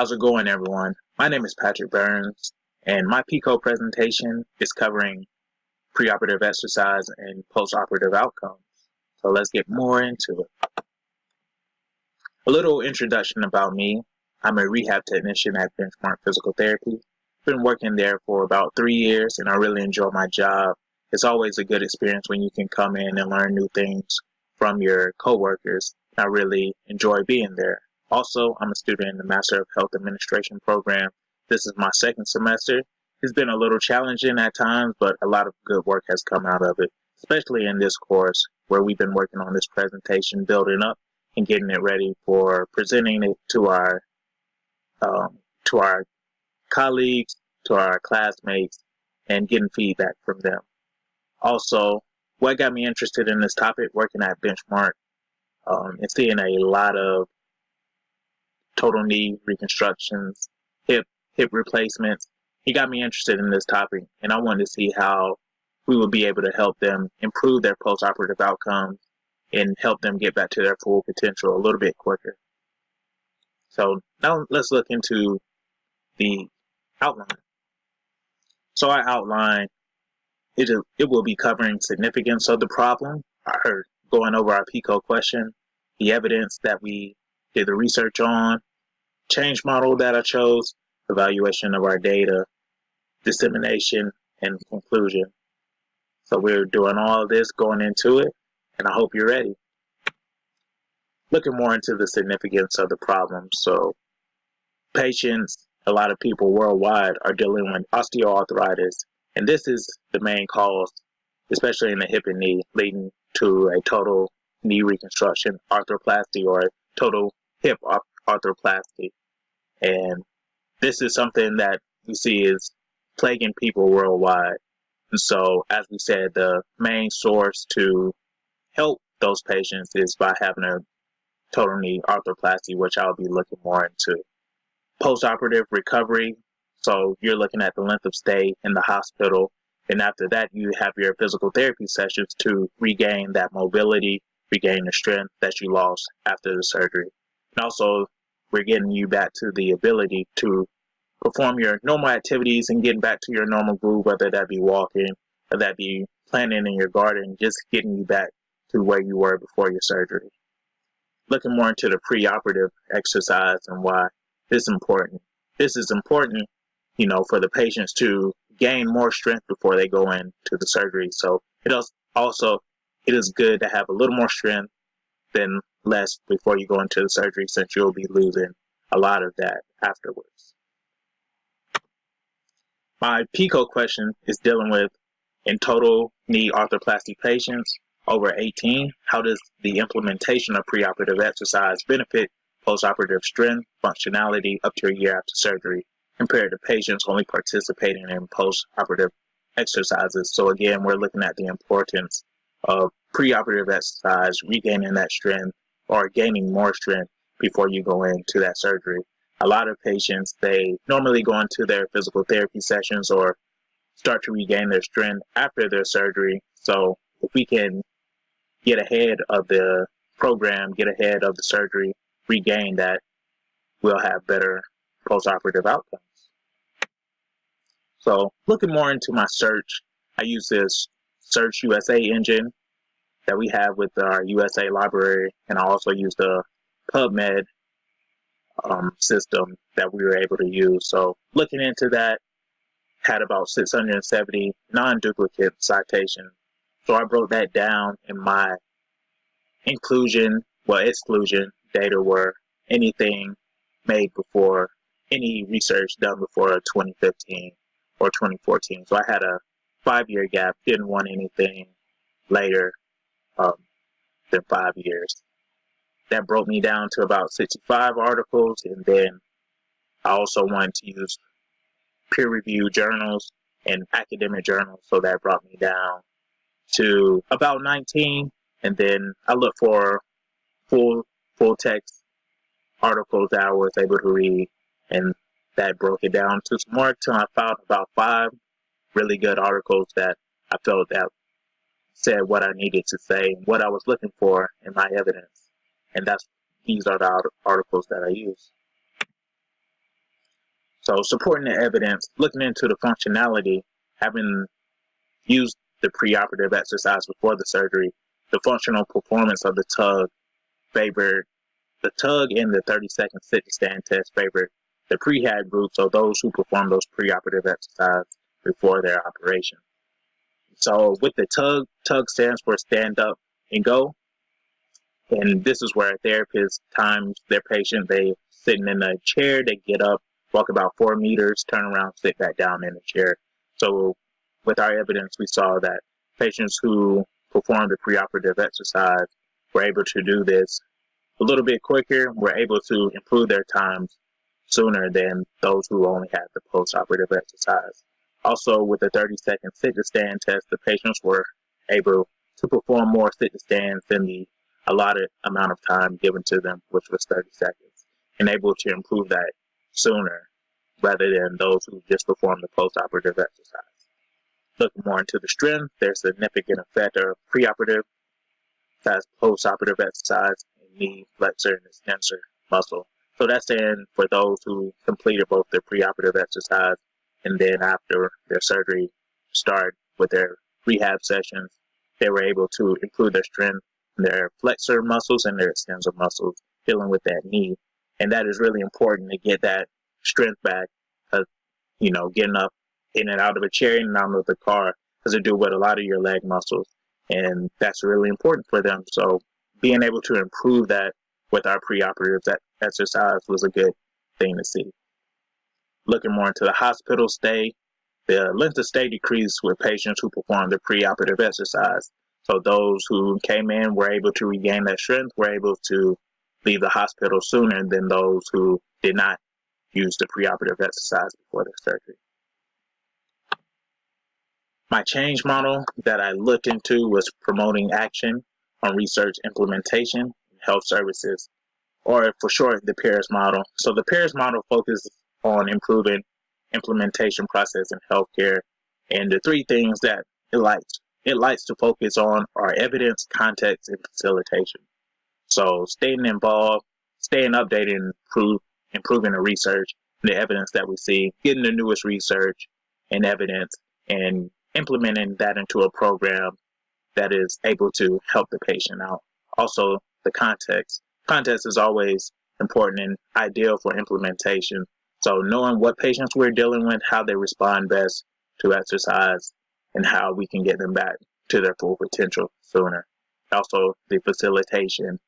How's it going, everyone? My name is Patrick Burns, and my PICO presentation is covering preoperative exercise and postoperative outcomes. So let's get more into it. A little introduction about me. I'm a rehab technician at Benchmark Physical Therapy. Been working there for about 3 years, and I really enjoy my job. It's always a good experience when you can come in and learn new things from your coworkers. I really enjoy being there. Also, I'm a student in the Master of Health Administration program. This is my second semester. It's been a little challenging at times, but a lot of good work has come out of it, especially in this course where we've been working on this presentation, building up and getting it ready for presenting it to our colleagues, to our classmates, and getting feedback from them. Also, what got me interested in this topic, working at Benchmark, and seeing a lot of total knee reconstructions, hip replacements, it got me interested in this topic, and I wanted to see how we would be able to help them improve their postoperative outcomes and help them get back to their full potential a little bit quicker. So now let's look into the outline. So I outline it will be covering significance of the problem, or going over our PICO question, the evidence that we did the research on, change model that I chose, evaluation of our data, dissemination, and conclusion. So we're doing all of this going into it, and I hope you're ready. Looking more into the significance of the problem. So patients, a lot of people worldwide are dealing with osteoarthritis, and this is the main cause, especially in the hip and knee, leading to a total knee reconstruction, arthroplasty, or total hip arthroplasty. And this is something that we see is plaguing people worldwide. And so, as we said, the main source to help those patients is by having a total knee arthroplasty, which I'll be looking more into. Postoperative recovery, so you're looking at the length of stay in the hospital, and after that you have your physical therapy sessions to regain that mobility, regain the strength that you lost after the surgery. And also, we're getting you back to the ability to perform your normal activities and getting back to your normal groove, whether that be walking, or that be planting in your garden, just getting you back to where you were before your surgery. Looking more into the preoperative exercise and why this is important. This is important, for the patients to gain more strength before they go into the surgery. So it is good to have a little more strength than less before you go into the surgery, since you'll be losing a lot of that afterwards. My PICO question is dealing with, in total knee arthroplasty patients over 18, how does the implementation of preoperative exercise benefit postoperative strength, functionality up to a year after surgery, compared to patients only participating in postoperative exercises? So again, we're looking at the importance of preoperative exercise, regaining that strength, or gaining more strength before you go into that surgery. A lot of patients, they normally go into their physical therapy sessions or start to regain their strength after their surgery. So if we can get ahead of the program, get ahead of the surgery, regain that, we'll have better postoperative outcomes. So looking more into my search, I use this Search USA engine that we have with our USA library, and I also use the PubMed system that we were able to use. So looking into that, had about 670 non-duplicate citations. So I broke that down in my exclusion data were anything made before, any research done before 2015 or 2014. So I had a 5-year gap, didn't want anything later than 5 years. That broke me down to about 65 articles, and then I also wanted to use peer-reviewed journals and academic journals, so that brought me down to about 19. And then I looked for full text articles that I was able to read, and that broke it down to some more until I found about 5 really good articles that I felt that said what I needed to say, what I was looking for in my evidence. And these are the articles that I use. So supporting the evidence, looking into the functionality, having used the preoperative exercise before the surgery, the functional performance of the tug favored the tug and the 30-second sit-to-stand test favored the prehab group, so those who perform those preoperative exercises before their operation. So with the tug stands for stand up and go. And this is where a therapist times their patient. They sitting in a chair, they get up, walk about 4 meters, turn around, sit back down in the chair. So with our evidence, we saw that patients who performed the preoperative exercise were able to do this a little bit quicker, were able to improve their times sooner than those who only had the postoperative exercise. Also, with the 30-second sit-to-stand test, the patients were able to perform more sit-to-stands than the allotted amount of time given to them, which was 30 seconds, and able to improve that sooner rather than those who just performed the postoperative exercise. Looking more into the strength, there's a significant effect of preoperative as postoperative exercise in knee, flexor, and extensor muscle. So that's saying for those who completed both the preoperative exercise and then after their surgery start with their rehab sessions, they were able to improve their strength, their flexor muscles, and their extensor muscles, dealing with that knee. And that is really important to get that strength back, getting up in and out of a chair and out of the car, because it do with a lot of your leg muscles. And that's really important for them. So being able to improve that with our preoperative exercise was a good thing to see. Looking more into the hospital stay, the length of stay decreased with patients who performed the preoperative exercise. So those who came in were able to regain that strength, were able to leave the hospital sooner than those who did not use the preoperative exercise before their surgery. My change model that I looked into was promoting action on research implementation in health services, or for short, the PAIRS model. So the PAIRS model focuses on improving implementation process in healthcare, and the 3 things that it likes to focus on are evidence, context, and facilitation. So staying involved, staying updated, and improving the research, the evidence that we see, getting the newest research and evidence, and implementing that into a program that is able to help the patient out. Also, the context. Context is always important and ideal for implementation. So knowing what patients we're dealing with, how they respond best to exercise, and how we can get them back to their full potential sooner. Also, the facilitation.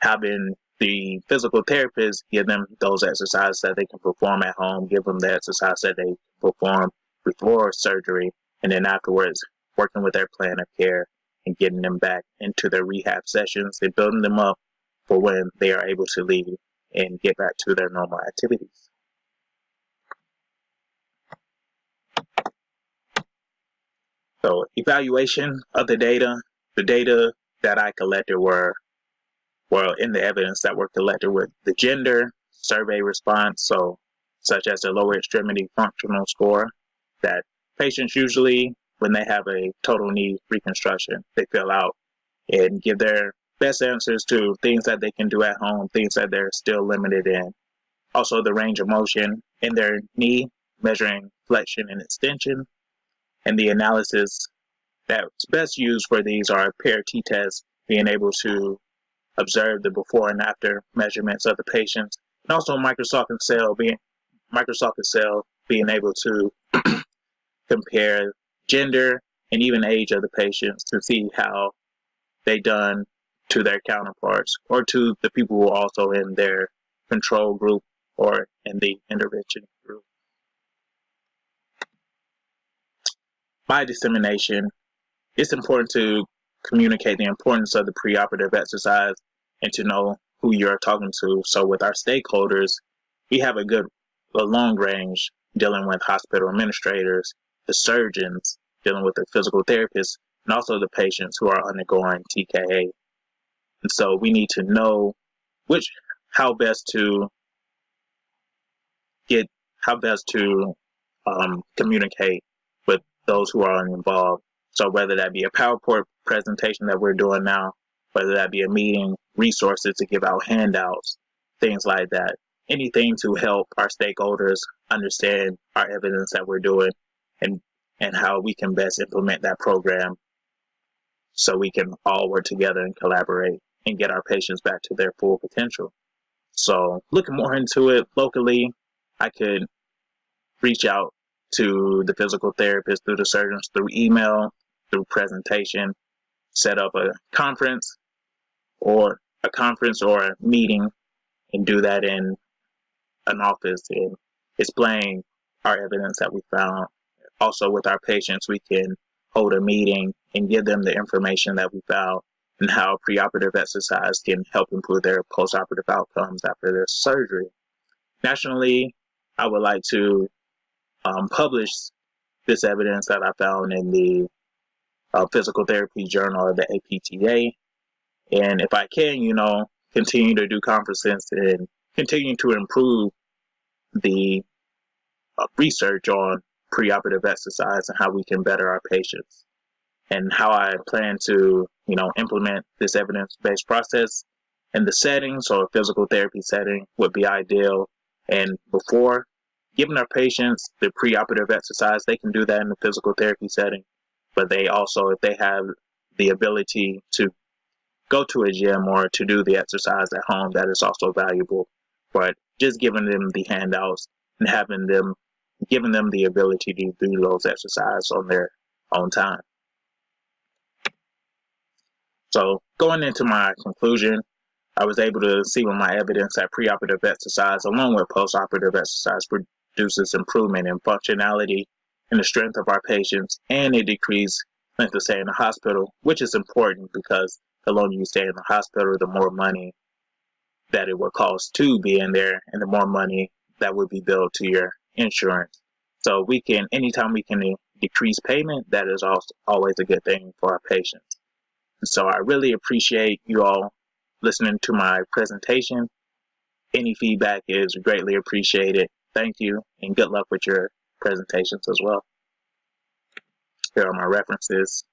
Having the physical therapist give them those exercises that they can perform at home, give them the exercise that they perform before surgery, and then afterwards working with their plan of care and getting them back into their rehab sessions and building them up for when they are able to leave and get back to their normal activities. So evaluation of the data that I collected were in the evidence that were collected with the gender survey response, so such as the lower extremity functional score, that patients usually, when they have a total knee reconstruction, they fill out and give their best answers to things that they can do at home, things that they're still limited in. Also, the range of motion in their knee, measuring flexion and extension, and the analysis that's best used for these are PAIR t-tests, being able to observe the before and after measurements of the patients, and also Microsoft Excel being able to compare gender and even age of the patients to see how they done to their counterparts or to the people who are also in their control group or in the intervention group. By dissemination, it's important to communicate the importance of the preoperative exercise and to know who you're talking to. So with our stakeholders, we have a long range dealing with hospital administrators, the surgeons, dealing with the physical therapists, and also the patients who are undergoing TKA. And so we need to know how best to communicate with those who are involved. So whether that be a PowerPoint presentation that we're doing now, whether that be a meeting, resources to give out handouts, things like that. anything to help our stakeholders understand our evidence that we're doing and how we can best implement that program so we can all work together and collaborate and get our patients back to their full potential. So looking more into it locally, I could reach out to the physical therapist through the surgeons through email, through presentation, set up a conference or a meeting and do that in an office and explain our evidence that we found. Also with our patients, we can hold a meeting and give them the information that we found and how preoperative exercise can help improve their postoperative outcomes after their surgery. Nationally, I would like to publish this evidence that I found in the Physical Therapy Journal of the APTA. And if I can, continue to do conferences and continue to improve the research on preoperative exercise and how we can better our patients. And how I plan to, implement this evidence-based process in the setting. So a physical therapy setting would be ideal. And before giving our patients the preoperative exercise, they can do that in the physical therapy setting. But they also, if they have the ability to go to a gym or to do the exercise at home, that is also valuable. But just giving them the handouts and giving them the ability to do those exercises on their own time. So going into my conclusion, I was able to see with my evidence that preoperative exercise, along with postoperative exercise, produces improvement in functionality and the strength of our patients, and it decreased length of stay in the hospital, which is important because the longer you stay in the hospital, the more money that it would cost to be in there, and the more money that would be billed to your insurance. So anytime we can decrease payment, that is also always a good thing for our patients. So I really appreciate you all listening to my presentation. Any feedback is greatly appreciated. Thank you, and good luck with your presentations as well. Here are my references.